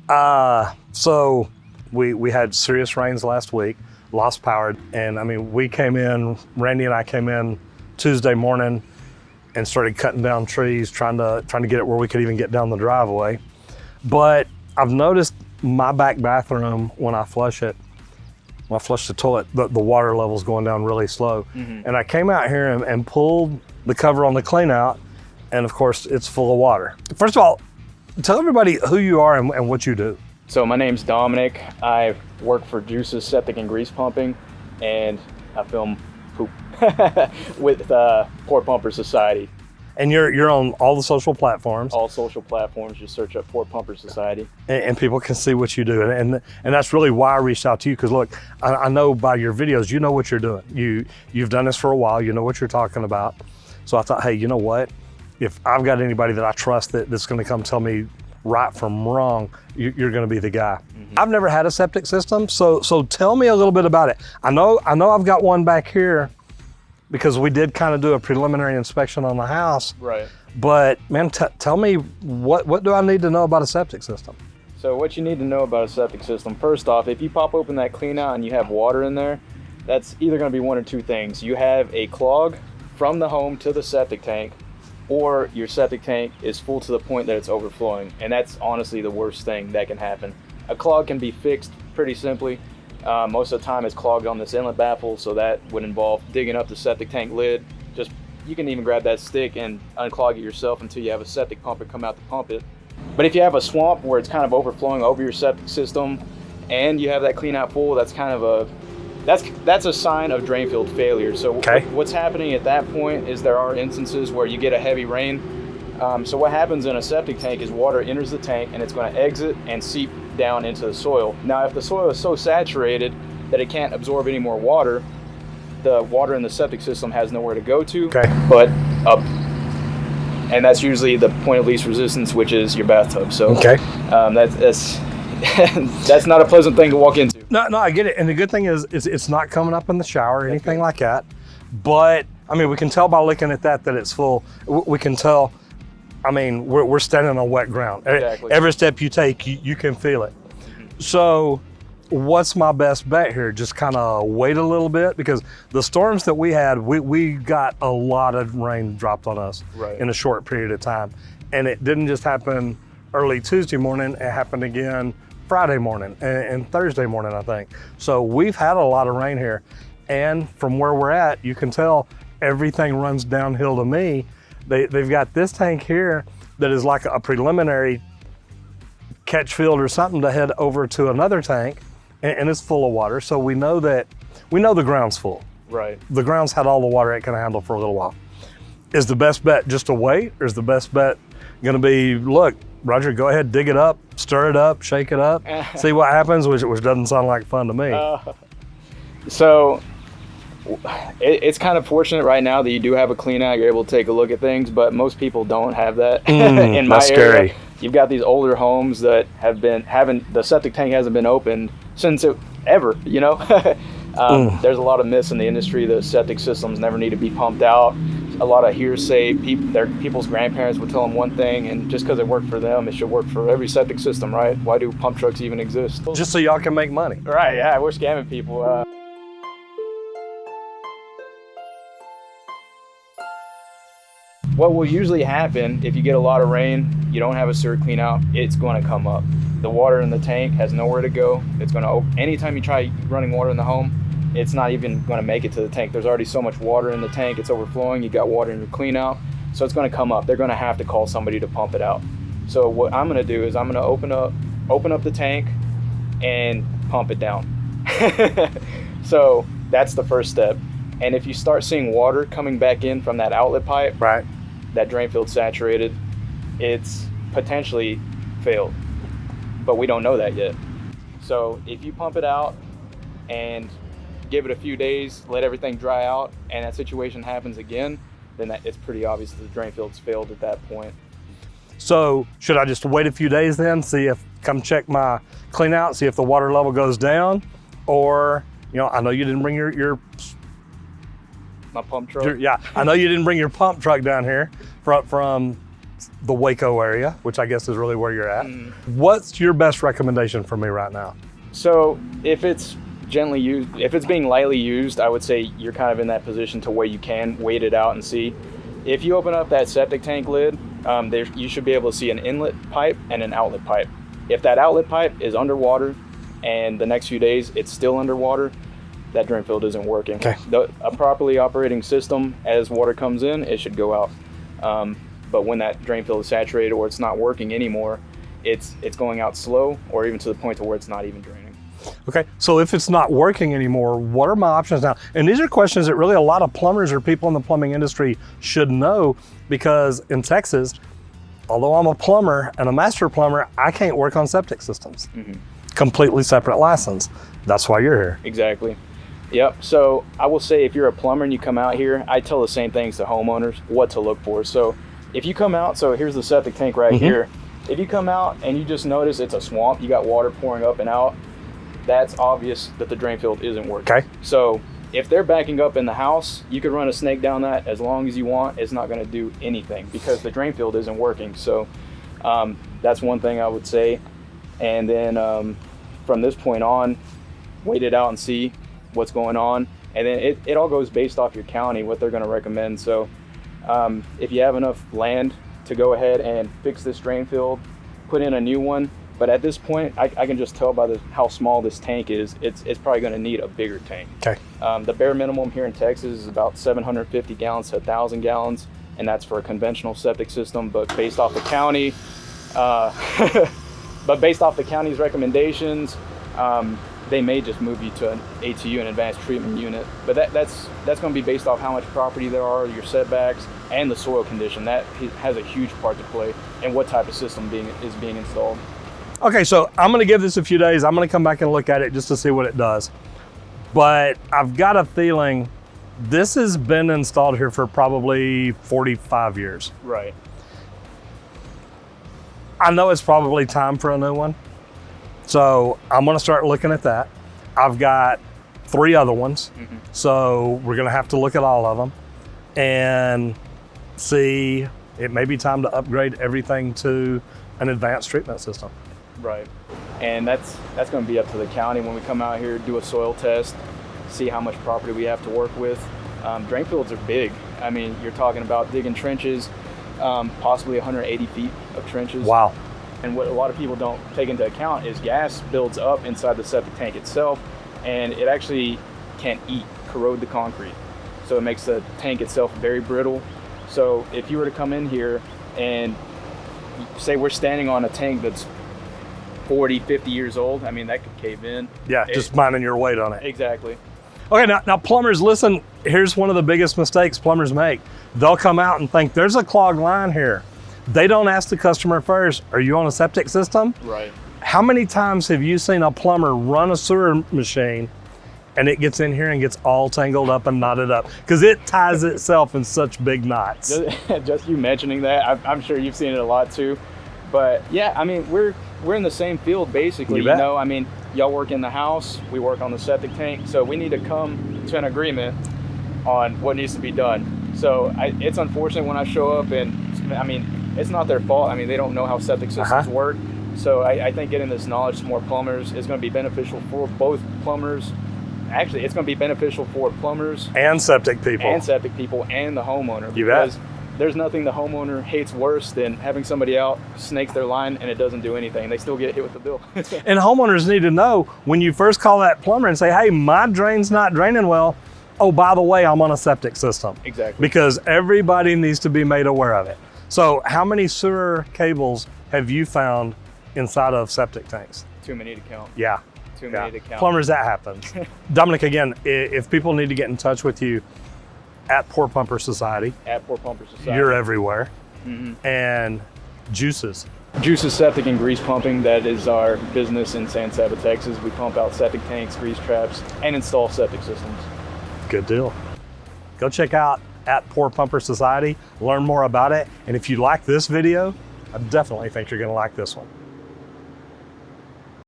So we had serious rains last week, lost power, and I mean, Randy and I came in Tuesday morning and started cutting down trees, trying to get it where we could even get down the driveway. But I've noticed my back bathroom, when I flush the toilet, the water level's going down really slow. Mm-hmm. And I came out here and pulled the cover on the clean out, and of course it's full of water. First of all, tell everybody who you are and what you do. So my name's Dominic. I work for Juice's Septic and Grease Pumping, and I film poop with Port Pumper Society. And you're on all the social platforms. All social platforms, just search up Port Pumper Society. And people can see what you do. And that's really why I reached out to you, because look, I know by your videos, you know what you're doing. You've done this for a while, you know what you're talking about. So I thought, hey, you know what? If I've got anybody that I trust that's gonna come tell me right from wrong, you're gonna be the guy. Mm-hmm. I've never had a septic system, so tell me a little bit about it. I know I've got one back here, because we did kind of do a preliminary inspection on the house. Right. But man, tell me, what do I need to know about a septic system? So what you need to know about a septic system, first off, if you pop open that clean out and you have water in there, that's either gonna be one or two things. You have a clog from the home to the septic tank, or your septic tank is full to the point that it's overflowing. And that's honestly the worst thing that can happen. A clog can be fixed pretty simply. Most of the time it's clogged on this inlet baffle, so that would involve digging up the septic tank lid. You can even grab that stick and unclog it yourself until you have a septic pumper come out to pump it. But if you have a swamp where it's kind of overflowing over your septic system and you have that clean out full, that's kind of that's a sign of drainfield failure. So what's happening at that point is there are instances where you get a heavy rain. So what happens in a septic tank is water enters the tank and it's going to exit and seep down into the soil. Now, if the soil is so saturated that it can't absorb any more water, the water in the septic system has nowhere to go to but up. And that's usually the point of least resistance, which is your bathtub. So that's that's not a pleasant thing to walk into. No, I get it. And the good thing is it's not coming up in the shower or anything like that. But I mean, we can tell by looking at that it's full. We can tell. I mean, we're standing on wet ground. Exactly. Every step you take, you can feel it. Mm-hmm. So what's my best bet here? Just kind of wait a little bit, because the storms that we had, we got a lot of rain dropped on us in a short period of time. And it didn't just happen early Tuesday morning, it happened again Friday morning and Thursday morning, I think. So we've had a lot of rain here. And from where we're at, you can tell everything runs downhill to me. They've got this tank here that is like a preliminary catch field or something to head over to another tank, and it's full of water. So we know the ground's full. Right. The ground's had all the water it can handle for a little while. Is the best bet just to wait, or is the best bet gonna be, look, Roger, go ahead, dig it up, stir it up, shake it up, see what happens, which doesn't sound like fun to me. So it's kind of fortunate right now that you do have a clean out, you're able to take a look at things, but most people don't have that. In my area, you've got these older homes that have been having, the septic tank hasn't been opened since ever, you know? There's a lot of myths in the industry that septic systems never need to be pumped out. A lot of hearsay. People's grandparents would tell them one thing, and just because it worked for them, it should work for every septic system, right? Why do pump trucks even exist? Just so y'all can make money. Right, yeah, we're scamming people. What will usually happen if you get a lot of rain, you don't have a sewer clean out, it's going to come up. The water in the tank has nowhere to go. It's going to, anytime you try running water in the home, it's not even going to make it to the tank. There's already so much water in the tank, it's overflowing. You got water in your clean out, so it's going to come up. They're going to have to call somebody to pump it out. So what I'm going to do is I'm going to open up the tank and pump it down. So that's the first step. And if you start seeing water coming back in from that outlet pipe, right, that drain field saturated, it's potentially failed, but we don't know that yet. So if you pump it out and give it a few days, let everything dry out, and that situation happens again, then it's pretty obvious that the drain field's failed at that point. So should I just wait a few days then, come check my clean out, see if the water level goes down? Or, I know you didn't bring your my pump truck? I know you didn't bring your pump truck down here from the Waco area, which I guess is really where you're at. What's your best recommendation for me right now? So if it's gently used, if it's being lightly used, I would say you're kind of in that position to where you can wait it out and see. If you open up that septic tank lid, you should be able to see an inlet pipe and an outlet pipe. If that outlet pipe is underwater and the next few days it's still underwater, that drainfield isn't working. Okay. A properly operating system, as water comes in, it should go out. But when that drainfield is saturated or it's not working anymore, it's going out slow, or even to the point to where it's not even draining. Okay, so if it's not working anymore, what are my options now? And these are questions that really a lot of plumbers or people in the plumbing industry should know, because in Texas, although I'm a plumber and a master plumber, I can't work on septic systems. Completely separate license. That's why you're here. Exactly. Yep. So I will say, if you're a plumber and you come out here, I tell the same things to homeowners, what to look for. So if you come out, so here's the septic tank right here. If you come out and you just notice it's a swamp, you got water pouring up and out, that's obvious that the drain field isn't working. Okay. So if they're backing up in the house, you could run a snake down that as long as you want. It's not going to do anything because the drain field isn't working. So that's one thing I would say. And then from this point on, wait it out and see what's going on. And then it all goes based off your county, what they're going to recommend. So if you have enough land to go ahead and fix this drain field, put in a new one. But at this point, I can just tell by how small this tank is, it's probably going to need a bigger tank. Okay. The bare minimum here in Texas is about 750 gallons to 1,000 gallons, and that's for a conventional septic system. But based off the county, county's recommendations, they may just move you to an ATU, an advanced treatment unit. But that's going to be based off how much property there are, your setbacks, and the soil condition. That has a huge part to play in what type of system is being installed. Okay, so I'm gonna give this a few days. I'm gonna come back and look at it just to see what it does. But I've got a feeling this has been installed here for probably 45 years. Right. I know it's probably time for a new one. So I'm gonna start looking at that. I've got 3 other ones. So we're gonna have to look at all of them and see, it may be time to upgrade everything to an advanced treatment system. Right. And that's going to be up to the county when we come out here, do a soil test, see how much property we have to work with. Drain fields are big. I mean, you're talking about digging trenches, possibly 180 feet of trenches. Wow. And what a lot of people don't take into account is gas builds up inside the septic tank itself, and it actually can corrode the concrete. So it makes the tank itself very brittle. So if you were to come in here and say we're standing on a tank that's 40, 50 years old, I mean, that could cave in. Yeah, just minding your weight on it. Exactly. Okay, now plumbers, listen, here's one of the biggest mistakes plumbers make. They'll come out and think there's a clogged line here. They don't ask the customer first, are you on a septic system? Right. How many times have you seen a plumber run a sewer machine and it gets in here and gets all tangled up and knotted up? Because it ties itself in such big knots. Just you mentioning that, I'm sure you've seen it a lot too. But yeah, I mean, we're in the same field basically, you know. I mean, y'all work in the house, we work on the septic tank, so we need to come to an agreement on what needs to be done. So it's unfortunate when I show up and, I mean, it's not their fault. I mean, they don't know how septic systems work. So I think getting this knowledge to more plumbers is going to be beneficial for both plumbers. Actually, it's going to be beneficial for plumbers and septic people and the homeowner. You bet. There's nothing the homeowner hates worse than having somebody out, snakes their line, and it doesn't do anything. They still get hit with the bill. And homeowners need to know, when you first call that plumber and say, hey, my drain's not draining well, oh, by the way, I'm on a septic system. Exactly. Because everybody needs to be made aware of it. So how many sewer cables have you found inside of septic tanks? Too many to count. Yeah. Too many to count. Plumbers, that happens. Dominic, again, if people need to get in touch with you, at Poor Pumper Society. At Poor Pumper Society. You're everywhere. And Juices. Juices Septic and Grease Pumping, that is our business in San Saba, Texas. We pump out septic tanks, grease traps, and install septic systems. Good deal. Go check out at Poor Pumper Society, learn more about it. And if you like this video, I definitely think you're gonna like this one.